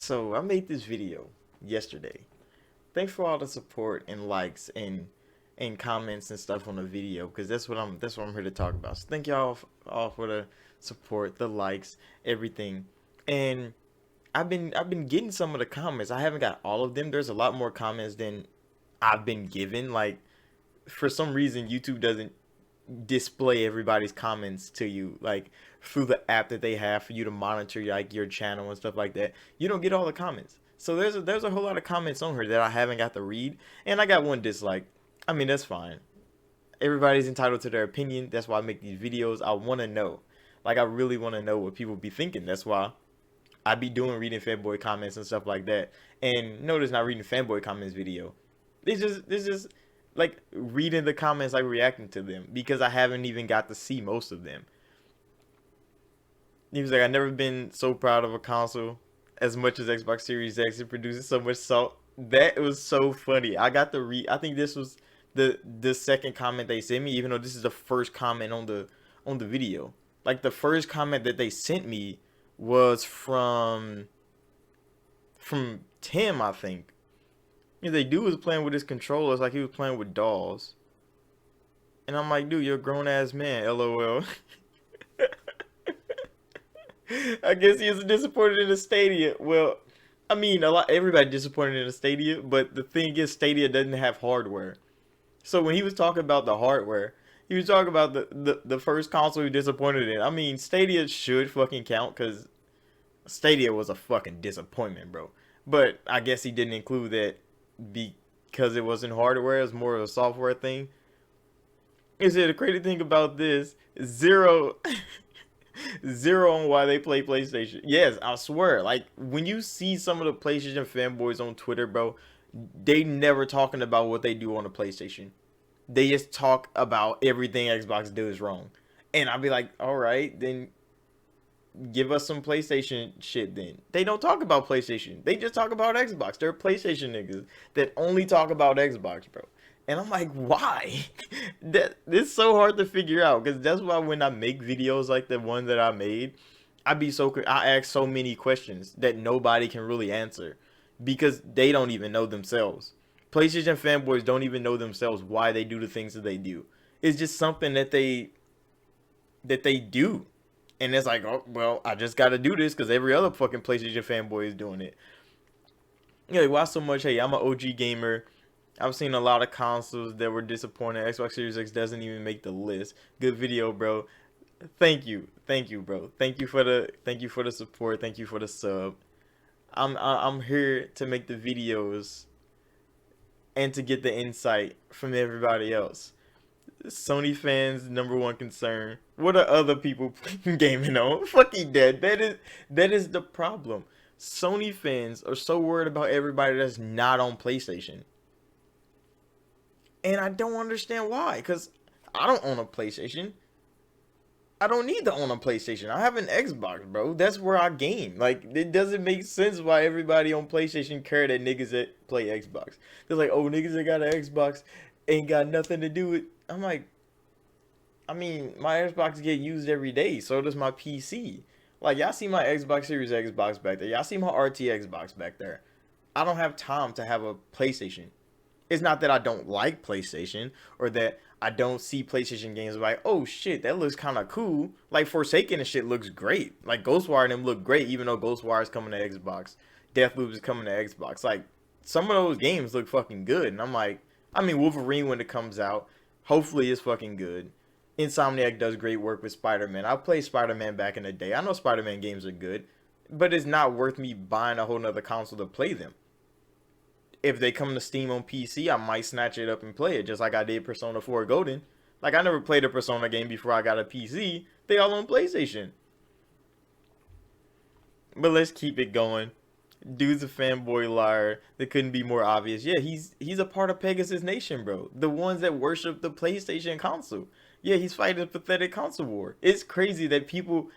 So I made this video yesterday. Thanks for all the support and likes and comments and stuff on the video because that's what I'm here to talk about. So thank y'all all for the support, the likes, everything. And I've been getting some of the comments. I haven't got all of them. There's a lot more comments than I've been given. Like for some reason YouTube doesn't display everybody's comments to you like through the app that they have for you to monitor like your channel and stuff like that. You don't get all the comments. So there's a whole lot of comments on here that I haven't got to read, and I got one dislike. I mean, that's fine. Everybody's entitled to their opinion. That's why I make these videos. I want to know. Like I really want to know what people be thinking. That's why I be doing reading fanboy comments and stuff like that. And notice not reading fanboy comments video. It's just like reading the comments, like reacting to them because I haven't even got to see most of them. He was like, "I never been so proud of a console as much as Xbox Series X. It produces so much salt." That was so funny. I got to read. I think this was the second comment they sent me, even though this is the first comment on the video. Like the first comment that they sent me was from Tim, I think. Yeah, they dude was playing with his controllers like he was playing with dolls. And I'm like, dude, you're a grown ass man, lol. I guess he is disappointed in the Stadia. Well, I mean, a lot everybody disappointed in the Stadia, but the thing is, Stadia doesn't have hardware. So when he was talking about the hardware, he was talking about the first console he was disappointed in. I mean, Stadia should fucking count because Stadia was a fucking disappointment, bro. But I guess he didn't include that because it wasn't hardware. It was more of a software thing. He said the crazy thing about this zero zero on why they play PlayStation. Yes, I swear. Like when you see some of the PlayStation fanboys on Twitter, bro, they never talking about what they do on the PlayStation. They just talk about everything Xbox does wrong. And I'll be like, all right, then give us some PlayStation shit then. They don't talk about PlayStation. They just talk about Xbox. They're PlayStation niggas that only talk about Xbox, bro. And I'm like, why? That it's so hard to figure out because that's why when I make videos like the one that I made, I ask so many questions that nobody can really answer because they don't even know themselves. PlayStation fanboys don't even know themselves why they do the things that they do. It's just something that they do. And it's like, oh well, I just got to do this because every other fucking PlayStation fanboy is doing it. Yeah, like, why so much? Hey, I'm an OG gamer. I've seen a lot of consoles that were disappointing. Xbox Series X doesn't even make the list. Good video, bro. Thank you, bro. Thank you for the support. Thank you for the sub. I'm here to make the videos and to get the insight from everybody else. Sony fans' number one concern. What are other people gaming on? Fucking dead. That is the problem. Sony fans are so worried about everybody that's not on PlayStation. And I don't understand why. Cause I don't own a PlayStation. I don't need to own a PlayStation. I have an Xbox, bro. That's where I game. Like, it doesn't make sense why everybody on PlayStation care that niggas that play Xbox. They're like, oh, niggas that got an Xbox ain't got nothing to do with. I'm like, I mean, my Xbox get used every day. So does my PC. Like, y'all see my Xbox Series Xbox back there. Y'all see my RT Xbox back there. I don't have time to have a PlayStation. It's not that I don't like PlayStation or that I don't see PlayStation games like, oh shit, that looks kind of cool. Like Forsaken and shit looks great. Like Ghostwire and them look great, even though Ghostwire is coming to Xbox. Deathloop is coming to Xbox. Like some of those games look fucking good, and I'm like, I mean, Wolverine when it comes out, hopefully it's fucking good. Insomniac does great work with Spider-Man. I played Spider-Man back in the day. I know Spider-Man games are good, but it's not worth me buying a whole nother console to play them. If they come to Steam on PC, I might snatch it up and play it, just like I did Persona 4 Golden. Like I never played a Persona game before I got a PC. They all on PlayStation. But let's keep it going. Dude's a fanboy liar. That couldn't be more obvious. Yeah, he's a part of Pegasus Nation, bro. The ones that worship the PlayStation console. Yeah, he's fighting a pathetic console war. It's crazy that people.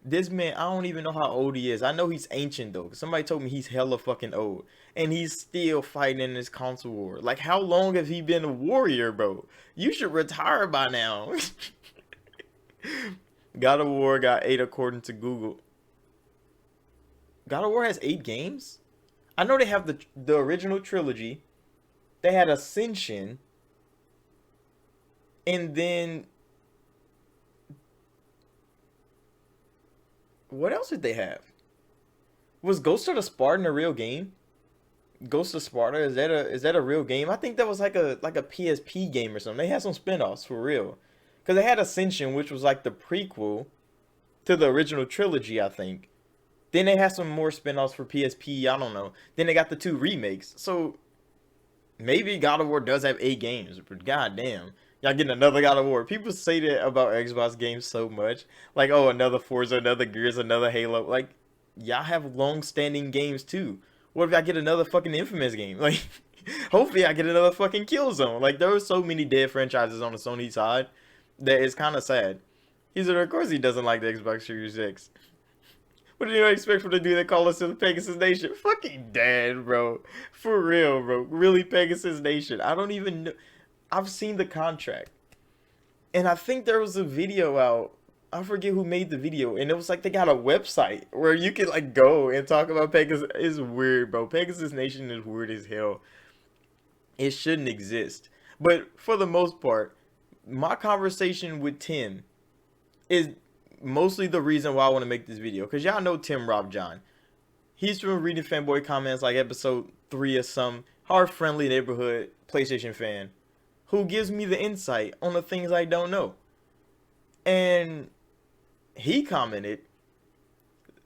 This man, I don't even know how old he is. I know he's ancient though. Somebody told me he's hella fucking old, and he's still fighting in this console war. Like, how long has he been a warrior, bro? You should retire by now. God of War got 8 according to Google. God of War has 8 games? I know they have the original trilogy. They had Ascension, and then what else did they have? Was Ghost of the Spartan a real game? Ghost of Sparta, is that a real game? I think that was like a PSP game or something. They had some spin-offs for real. Cause they had Ascension, which was like the prequel to the original trilogy, I think. Then they had some more spin-offs for PSP, I don't know. Then they got the two remakes. So maybe God of War does have 8 games, but goddamn. Y'all getting another God of War. People say that about Xbox games so much. Like, oh, another Forza, another Gears, another Halo. Like, y'all have long-standing games too. What if I get another fucking Infamous game? Like, hopefully I get another fucking Killzone. Like, there were so many dead franchises on the Sony side that it's kind of sad. He said, of course he doesn't like the Xbox Series X. What did you expect for to do? They call us to the Pegasus Nation. Fucking dead, bro. For real, bro. Really, Pegasus Nation. I don't even know. I've seen the contract. And I think there was a video out. I forget who made the video. And it was like they got a website where you can like go and talk about Pegasus. It's weird, bro. Pegasus Nation is weird as hell. It shouldn't exist. But for the most part, my conversation with Tim is mostly the reason why I want to make this video. Because y'all know Tim Rob John. He's been reading fanboy comments like episode 3 or some hard friendly neighborhood PlayStation fan who gives me the insight on the things I don't know. And he commented,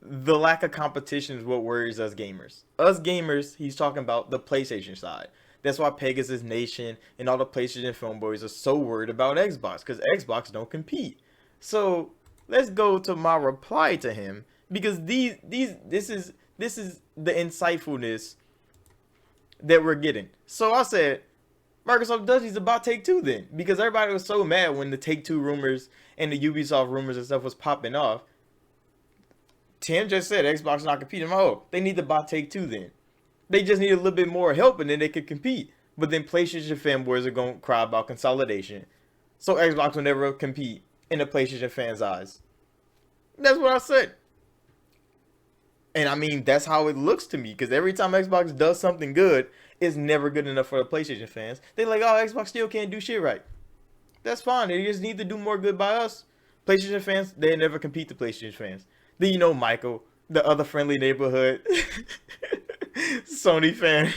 the lack of competition is what worries us gamers. Us gamers, he's talking about the PlayStation side. That's why Pegasus Nation and all the PlayStation fanboys are so worried about Xbox, because Xbox don't compete. So let's go to my reply to him, because this is the insightfulness that we're getting. So I said, Microsoft does need to buy Take-Two then, because everybody was so mad when the Take-Two rumors and the Ubisoft rumors and stuff was popping off. Tim just said Xbox not competing. Oh, they need to buy Take-Two then. They just need a little bit more help and then they could compete. But then PlayStation fanboys are going to cry about consolidation. So Xbox will never compete in the PlayStation fans' eyes. That's what I said. And I mean, that's how it looks to me. Because every time Xbox does something good, it's never good enough for the PlayStation fans. They're like, oh, Xbox still can't do shit right. That's fine. They just need to do more good by us. PlayStation fans, they never compete to PlayStation fans. Then you know Michael, the other friendly neighborhood Sony fan.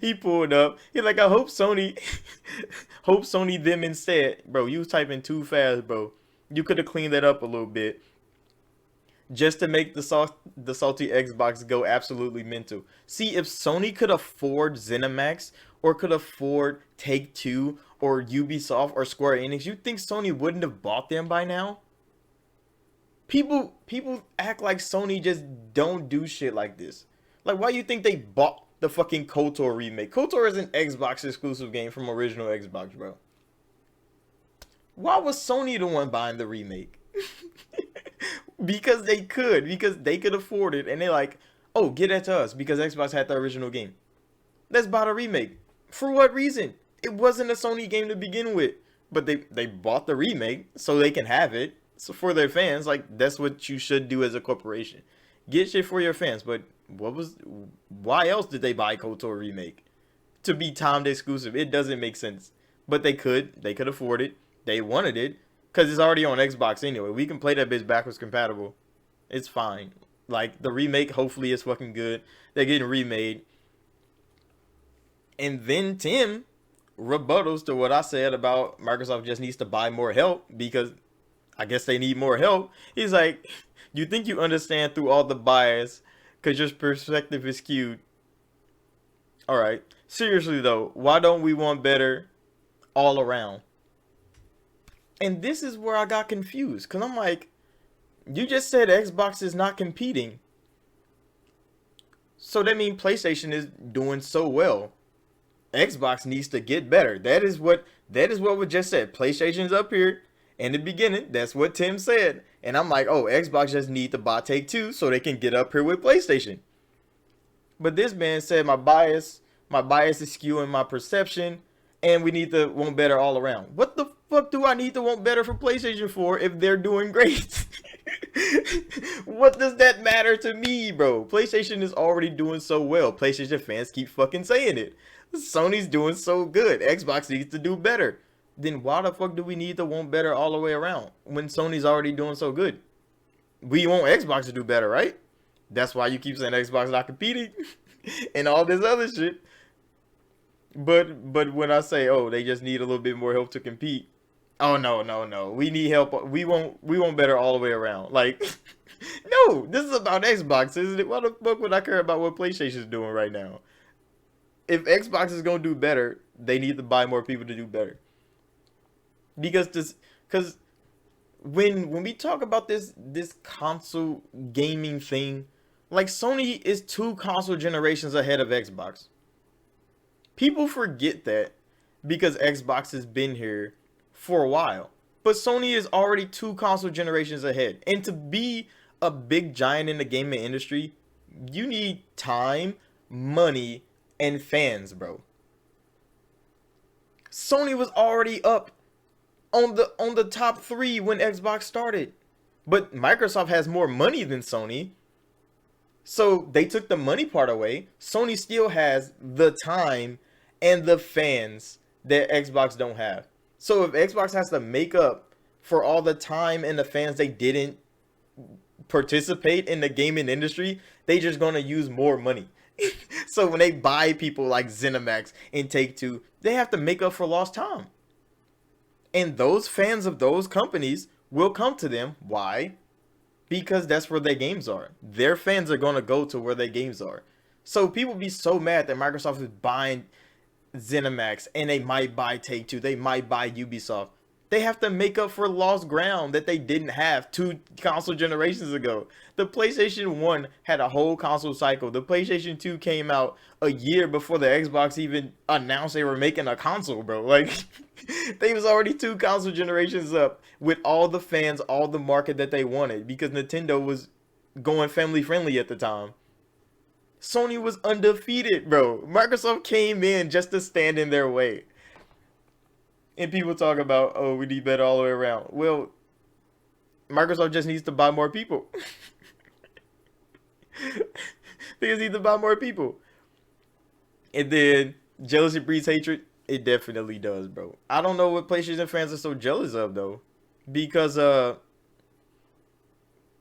He pulled up. He's like, I hope Sony them instead. Bro, you was typing too fast, bro. You could have cleaned that up a little bit. Just to make the salty Xbox go absolutely mental. See, if Sony could afford ZeniMax or could afford Take-Two or Ubisoft or Square Enix, you think Sony wouldn't have bought them by now? People act like Sony just don't do shit like this. Like, why do you think they bought the fucking KOTOR remake? KOTOR is an Xbox exclusive game from original Xbox, bro. Why was Sony the one buying the remake? Because they could afford it, and they're like, oh, get that to us because Xbox had the original game. Let's buy the remake. For what reason? It wasn't a Sony game to begin with, but they bought the remake so they can have it. So for their fans, like, that's what you should do as a corporation. Get shit for your fans. But why else did they buy KOTOR remake? To be timed exclusive. It doesn't make sense. But they could afford it. They wanted it. Because it's already on Xbox anyway. We can play that bitch backwards compatible. It's fine. Like, the remake hopefully is fucking good. They're getting remade. And then Tim rebuttals to what I said about Microsoft just needs to buy more help because I guess they need more help. He's like, you think you understand through all the bias because your perspective is skewed. Alright. Seriously though, why don't we want better all around? And this is where I got confused. Because I'm like, you just said Xbox is not competing. So that means PlayStation is doing so well. Xbox needs to get better. That is what was just said. PlayStation's up here in the beginning. That's what Tim said. And I'm like, oh, Xbox just need to buy Take-Two so they can get up here with PlayStation. But this man said my bias is skewing my perception. And we need to want better all around. What the fuck do I need to want better for PlayStation for if they're doing great? What does that matter to me, bro? PlayStation is already doing so well. PlayStation fans keep fucking saying it. Sony's doing so good. Xbox needs to do better. Then why the fuck do we need to want better all the way around when Sony's already doing so good? We want Xbox to do better, right? That's why you keep saying Xbox not competing and all this other shit. But when I say, oh, they just need a little bit more help to compete. Oh no, no, no. We need help. We want better all the way around. Like no, this is about Xbox, isn't it? Why the fuck would I care about what PlayStation's doing right now? If Xbox is gonna do better, they need to buy more people to do better. Because when we talk about this console gaming thing, like Sony is 2 console generations ahead of Xbox. People forget that because Xbox has been here for a while. But Sony is already 2 console generations ahead. And to be a big giant in the gaming industry, you need time, money, and fans, bro. Sony was already up on the top 3 when Xbox started. But Microsoft has more money than Sony. So they took the money part away. Sony still has the time and the fans that Xbox don't have. So if Xbox has to make up for all the time and the fans they didn't participate in the gaming industry, they just gonna use more money. So when they buy people like ZeniMax and Take-Two, they have to make up for lost time. And those fans of those companies will come to them. Why? Because that's where their games are. Their fans are gonna go to where their games are. So people be so mad that Microsoft is buying ZeniMax and they might buy Take-Two, they might buy Ubisoft. They have to make up for lost ground that they didn't have 2 console generations ago. The PlayStation 1 had a whole console cycle. The PlayStation 2 came out a year before the Xbox even announced they were making a console, bro. Like, they was already 2 console generations up with all the fans, all the market that they wanted because Nintendo was going family friendly at the time. Sony was undefeated, bro. Microsoft came in just to stand in their way. And people talk about, oh, we need better all the way around. Well, Microsoft just needs to buy more people. They just need to buy more people. And then jealousy breeds hatred. It definitely does, bro. I don't know what PlayStation fans are so jealous of though, because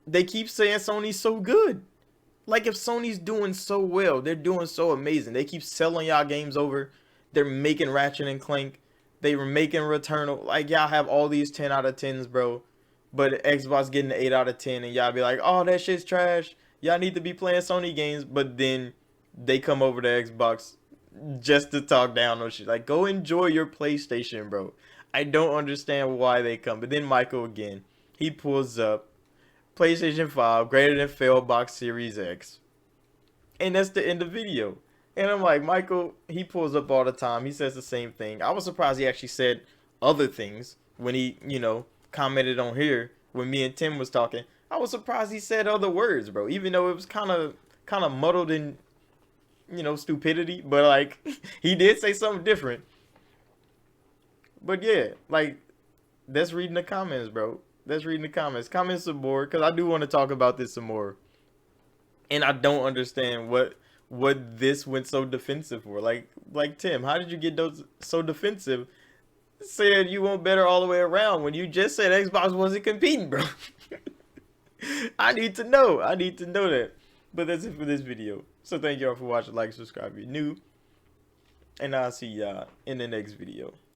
they keep saying Sony's so good. Like if Sony's doing so well, they're doing so amazing. They keep selling y'all games over. They're making Ratchet and Clank. They were making Returnal. Like y'all have all these 10 out of 10s, bro. But Xbox getting an 8 out of 10 and y'all be like, "Oh, that shit's trash. Y'all need to be playing Sony games." But then they come over to Xbox just to talk down on shit. Like go enjoy your PlayStation, bro. I don't understand why they come. But then Michael again, he pulls up PlayStation 5 greater than failed box Series X. And that's the end of the video. And I'm like, Michael, he pulls up all the time. He says the same thing. I was surprised he actually said other things when he, commented on here when me and Tim was talking. I was surprised he said other words, bro. Even though it was kind of muddled in, stupidity. But like, he did say something different. But yeah, like, that's reading the comments, bro. That's reading the comments. Comment some more, because I do want to talk about this some more. And I don't understand what this went so defensive for. Like Tim, how did you get those so defensive? Saying you want better all the way around when you just said Xbox wasn't competing, bro. I need to know. I need to know that. But that's it for this video. So thank y'all for watching. Like, subscribe if you're new. And I'll see y'all in the next video.